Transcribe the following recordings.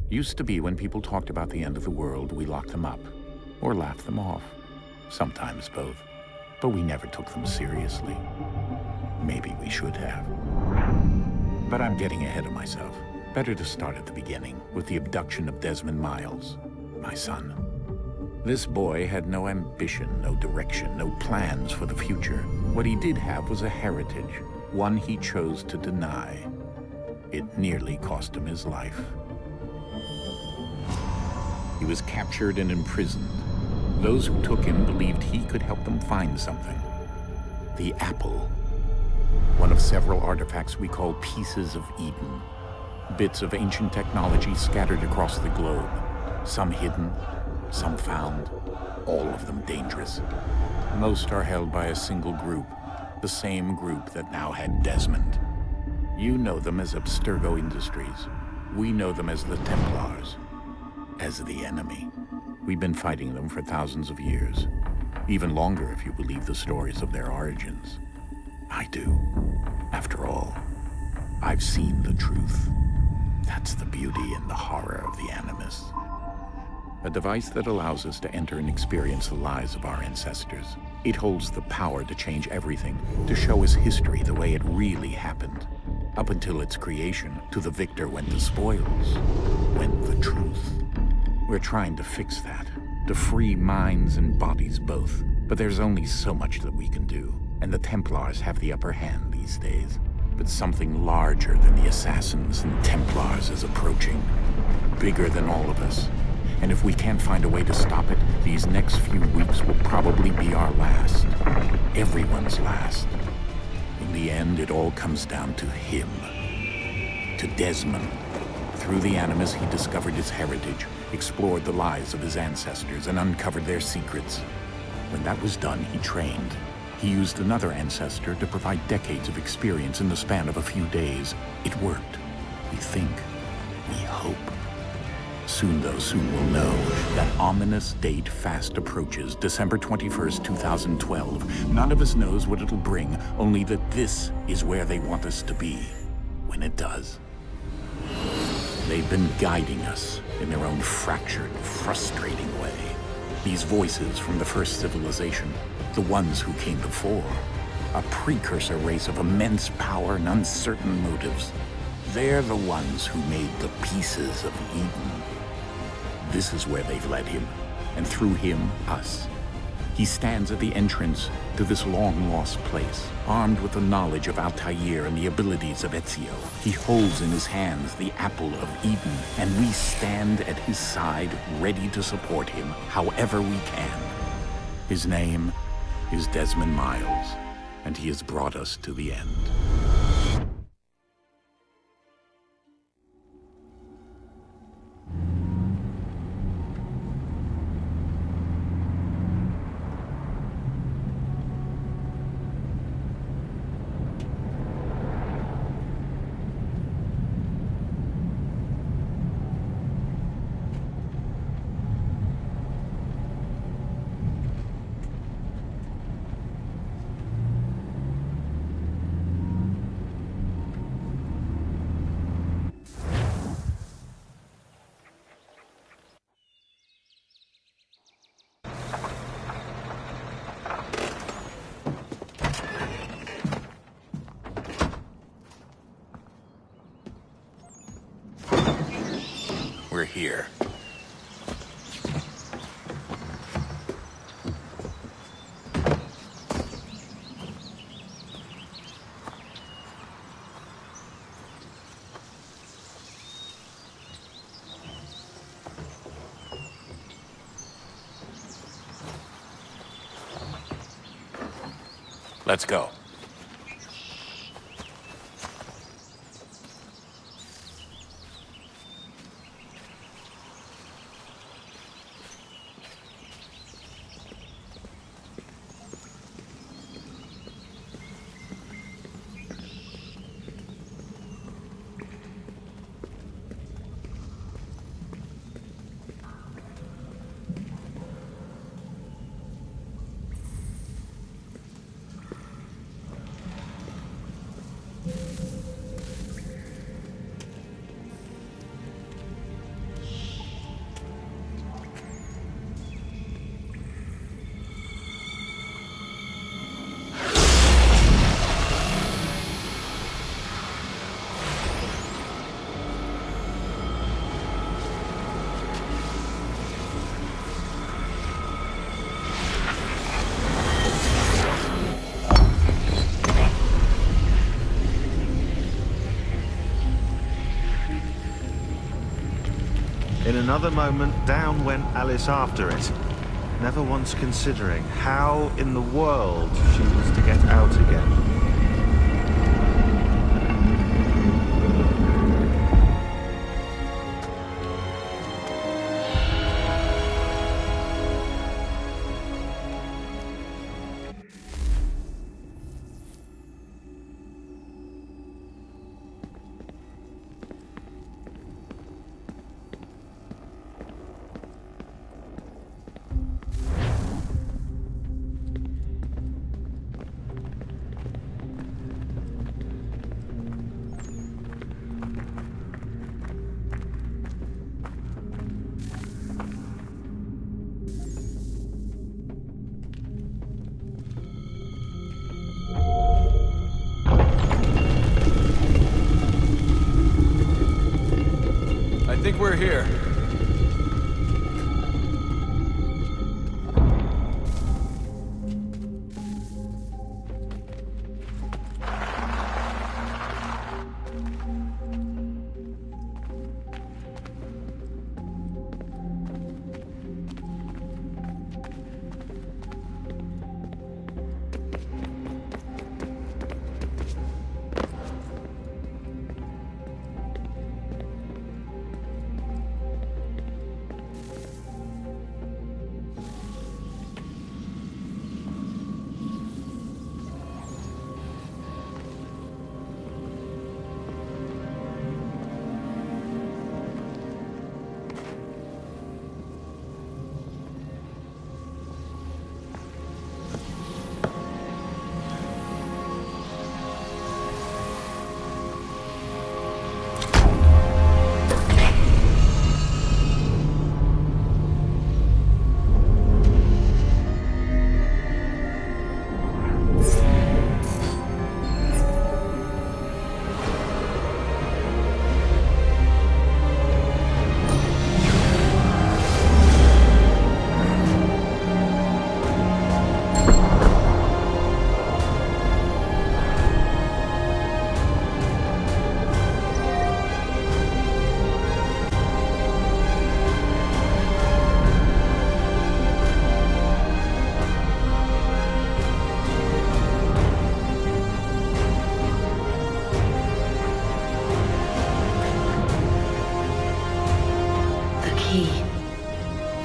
Used to be when people talked about the end of the world, we locked them up, or laughed them off. Sometimes both. But we never took them seriously. Maybe we should have. But I'm getting ahead of myself. Better to start at the beginning, with the abduction of Desmond Miles, my son. This boy had no ambition, no direction, no plans for the future. What he did have was a heritage, one he chose to deny. It nearly cost him his life. He was captured and imprisoned. Those who took him believed he could help them find something. The apple. One of several artifacts we call pieces of Eden. Bits of ancient technology scattered across the globe. Some hidden, some found, all of them dangerous. Most are held by a single group, the same group that now had Desmond. You know them as Abstergo Industries. We know them as the Templars, as the enemy. We've been fighting them for thousands of years, even longer if you believe the stories of their origins. I do. After all, I've seen the truth. That's the beauty and the horror of the Animus. A device that allows us to enter and experience the lives of our ancestors. It holds the power to change everything, to show us history the way it really happened. Up until its creation, to the victor went the spoils, went the truth. We're trying to fix that, to free minds and bodies both. But there's only so much that we can do, and the Templars have the upper hand these days. But something larger than the Assassins and Templars is approaching, bigger than all of us. And if we can't find a way to stop it, these next few weeks will probably be our last. Everyone's last. In the end, it all comes down to him. To Desmond. Through the Animus, he discovered his heritage, explored the lives of his ancestors, and uncovered their secrets. When that was done, he trained. He used another ancestor to provide decades of experience in the span of a few days. It worked. We think. We hope. Soon, though, soon we'll know. That ominous date fast approaches, December 21st, 2012. None of us knows what it'll bring, only that this is where they want us to be, when it does. They've been guiding us in their own fractured, frustrating way. These voices from the first civilization, the ones who came before, a precursor race of immense power and uncertain motives. They're the ones who made the pieces of Eden. This is where they've led him, and through him, us. He stands at the entrance to this long-lost place, armed with the knowledge of Altair and the abilities of Ezio. He holds in his hands the apple of Eden, and we stand at his side, ready to support him however we can. His name is Desmond Miles, and he has brought us to the end. We're here. Let's go. In another moment, down went Alice after it, never once considering how in the world she was to get out again. I think we're here.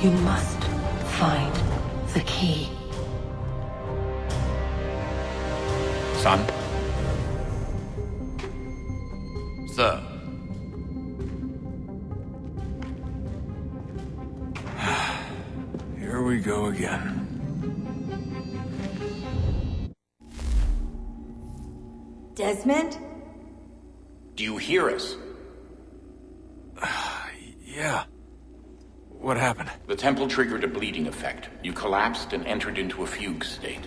You must find the key. Son? Sir. Here we go again. Desmond? Do you hear us? Yeah. What happened? The temple triggered a bleeding effect. You collapsed and entered into a fugue state.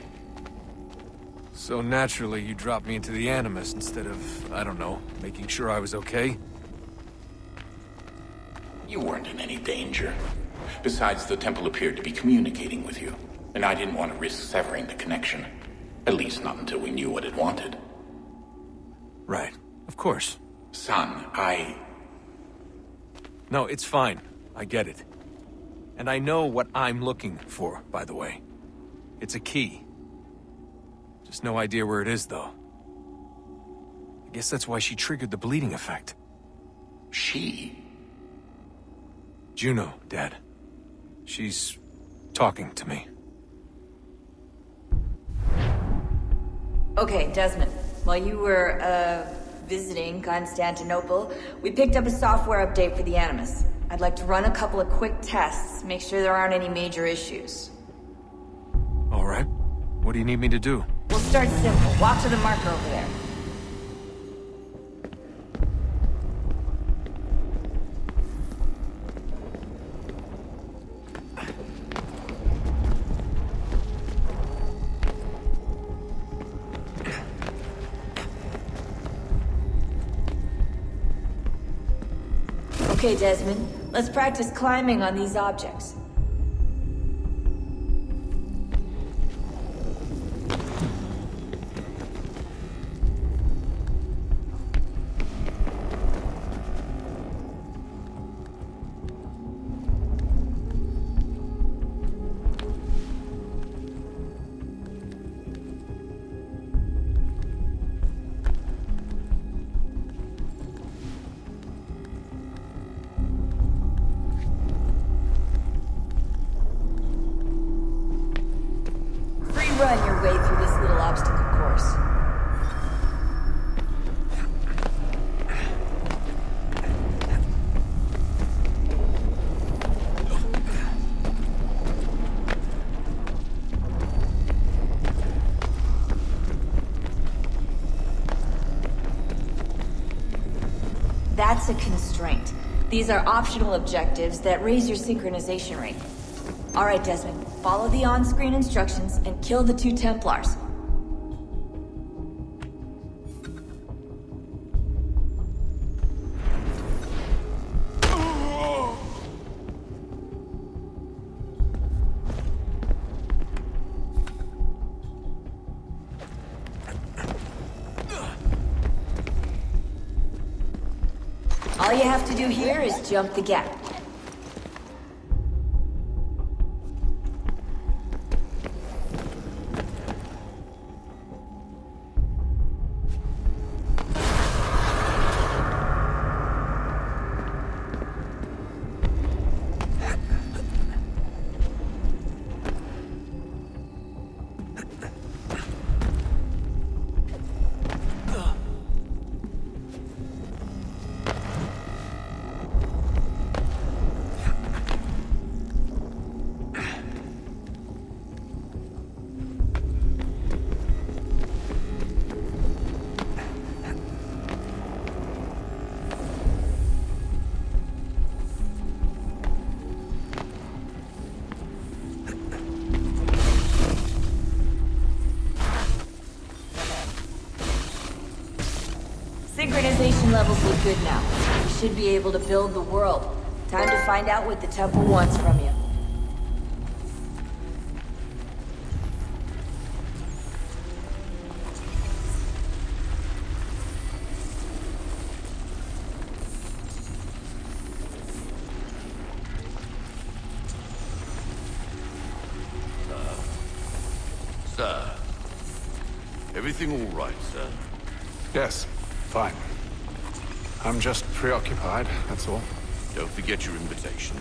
So naturally, you dropped me into the Animus instead of, I don't know, making sure I was okay? You weren't in any danger. Besides, the temple appeared to be communicating with you, and I didn't want to risk severing the connection. At least not until we knew what it wanted. Right. Of course. Son, No, it's fine. I get it. And I know what I'm looking for, by the way. It's a key. Just no idea where it is, though. I guess that's why she triggered the bleeding effect. She? Juno, Dad. She's talking to me. Okay, Desmond. While you were, visiting Constantinople, we picked up a software update for the Animus. I'd like to run a couple of quick tests, make sure there aren't any major issues. All right. What do you need me to do? We'll start simple. Walk to the marker over there. Okay, Desmond. Let's practice climbing on these objects. That's a constraint. These are optional objectives that raise your synchronization rate. Alright, Desmond. Follow the on-screen instructions and kill the 2 Templars. All you have to do here is jump the gap. Synchronization levels look good now. You should be able to build the world. Time to find out what the temple wants from you. Sir. Everything all right, sir? Yes, fine. I'm just preoccupied, that's all. Don't forget your invitation.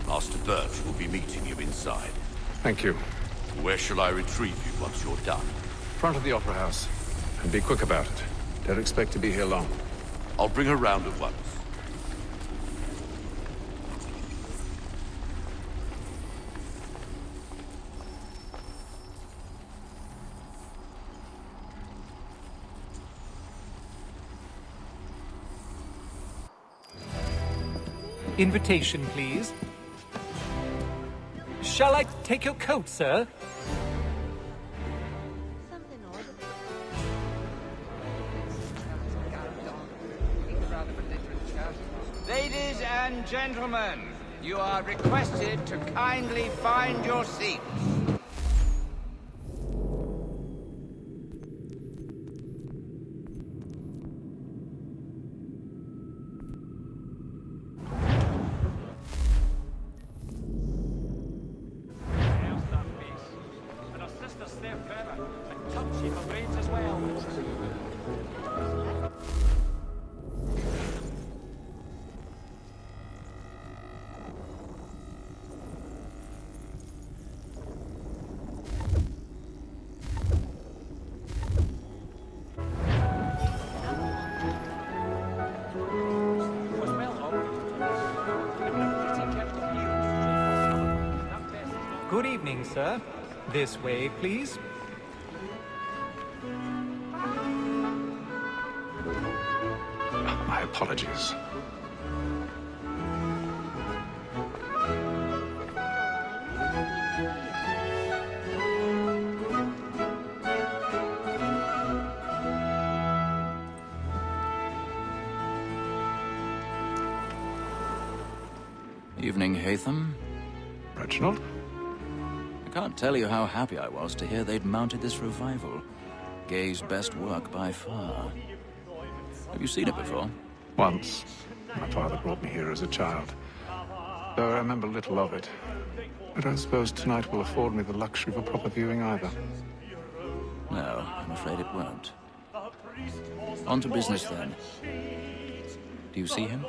Master Birch will be meeting you inside. Thank you. Where shall I retrieve you once you're done? Front of the Opera House. And be quick about it. Don't expect to be here long. I'll bring her round at once. Invitation, please. Shall I take your coat, sir? Ladies and gentlemen, you are requested to kindly find your seats. Good evening, sir. This way, please. My apologies. Evening, Hatham. Reginald? I can't tell you how happy I was to hear they'd mounted this revival. Gay's best work by far. Have you seen it before? Once. My father brought me here as a child. Though I remember little of it. I don't suppose tonight will afford me the luxury of a proper viewing either. No, I'm afraid it won't. On to business, then. Do you see him?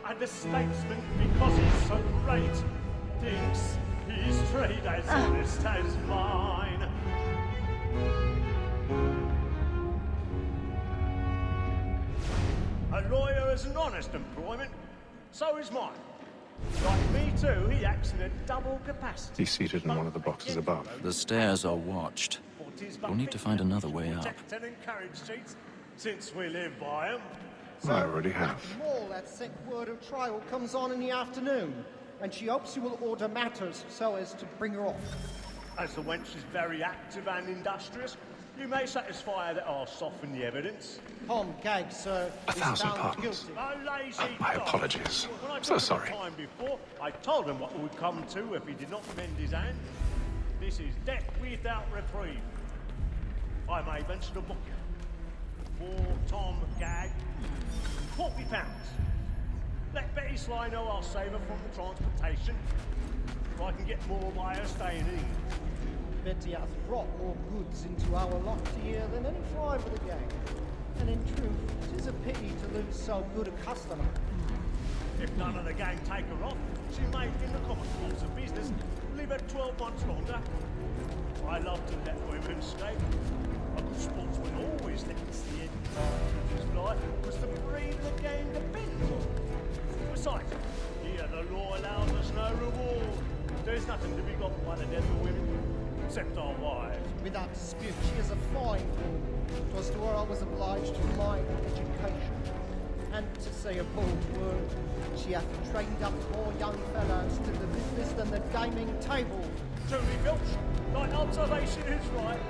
And the statesman, because he's so great, thinks his trade as honest as mine. A lawyer is an honest employment, so is mine. Like me too, he acts in a double capacity. He's seated in one of the boxes above. The stairs are watched. We'll need to find another way up. Protect and encourage cheats. since we live by 'em. I already have. More that sent word of trial comes on in the afternoon, and she hopes you will order matters so as to bring her off. As the wench is very active and industrious, you may satisfy her that I'll soften the evidence. Tom Gagg, sir, is 1,000 found pardons. guilty. A lazy My dog. apologies. When I So took sorry. the time before, I told him what would come to if he did not mend his hand. This is death without reprieve. I may venture to book you. For Tom Gagg, £40. Let Betty Sly know I'll save her from the transportation. If I can get more by her staying in. Betty has brought more goods into our lot here than any five of the gang. And in truth, it is a pity to lose so good a customer. If none of the gang take her off, she may, in the common course of business, live her 12 months longer. I love to let women escape. A good sportsman always lets the end of his life, because the breed of the game depends on it. Besides, here the law allows us no reward. There's nothing to be got by the death of women, except our wives. Without dispute, she is a fine woman. 'Twas to her I was obliged to my education. And to say a bold word, she hath trained up more young fellows to the business than the gaming table. Truly, Filch, thy observation is right.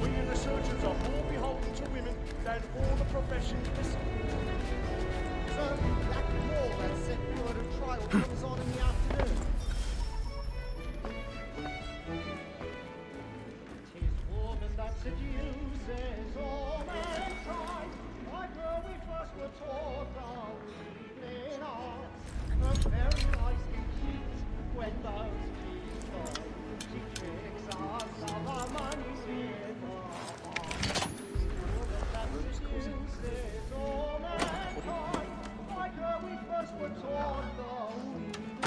We in the surgeons are more beholden to women than all the professions beside. So, that more that set word of trial comes on in the afternoon. Tis woman that seduces all mankind. Like her we first were taught our evening arts. Her very eyes can cheat when those cheats fall. She tricks us of our money's with her heart. Woman that seduces all mankind. Like her we first were taught the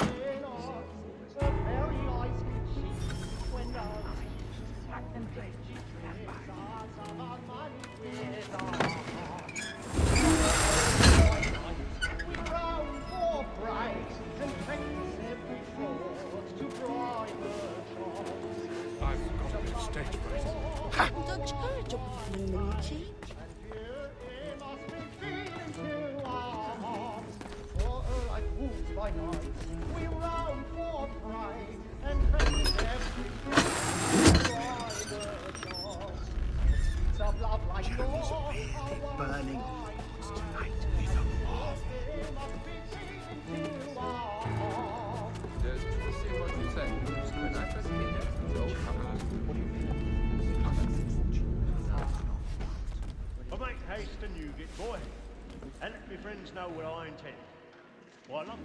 evening arts. Her very eyes can cheat when those cheats fall. She tricks us of our money with her heart. We roam for bright and practice every fraud to bribe her charms. I've got a stage fright. Don't charge a Luigi. And here it must be feeding to our hearts. For her like wolves by night, we roam for pride and practice every fraud to bribe her charms. Sweets of love like yours are burning tonight with a moth. It must be feeding to our hearts. But make haste and you get boy, and let me friends know what I intend. Voila.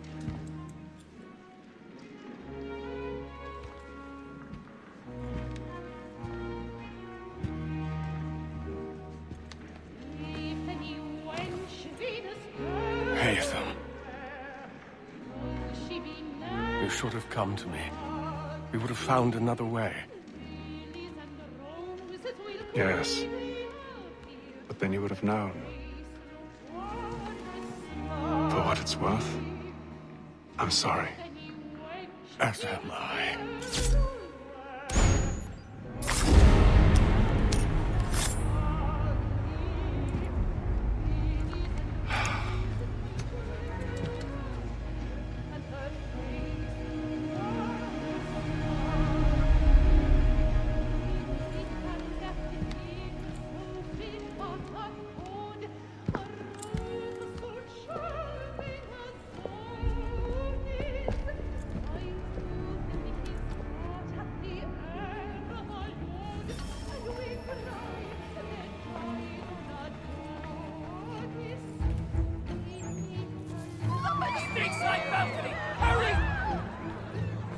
Haytham. You should have come to me. We would have found another way. Yes. But then you would have known. For what it's worth, I'm sorry. As am I.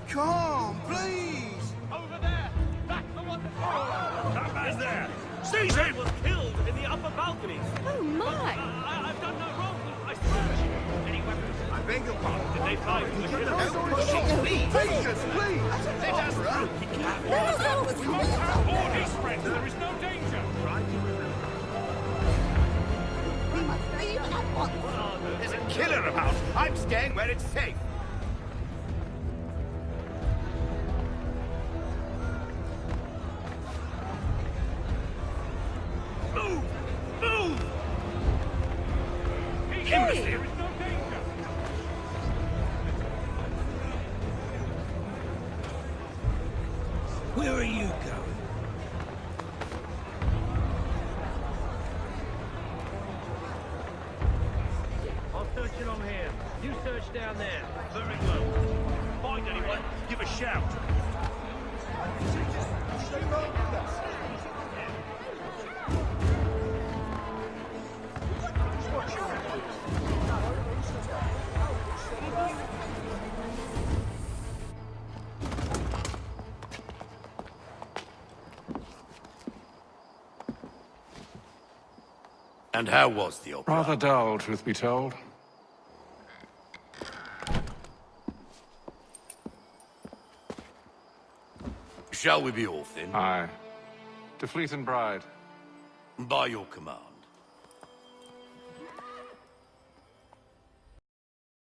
Come, please! Over there! Back the one that man's there! Seize him! Was killed in the upper balconies! Oh my! I've done no wrong, I swear! Any weapons? I beg your pardon. Did they find the killer? Please! Patience, please! Let us through! We must have order spread! There is no danger! We must leave at once! There's a killer about! I'm staying where it's safe! Move! Move! okay. Where are you going? I'll search along here. You search down there. Very well. Find anyone, give a shout. And how was the opera? Rather dull, truth be told. Shall we be off then? Aye. To Fleet and Bride. By your command.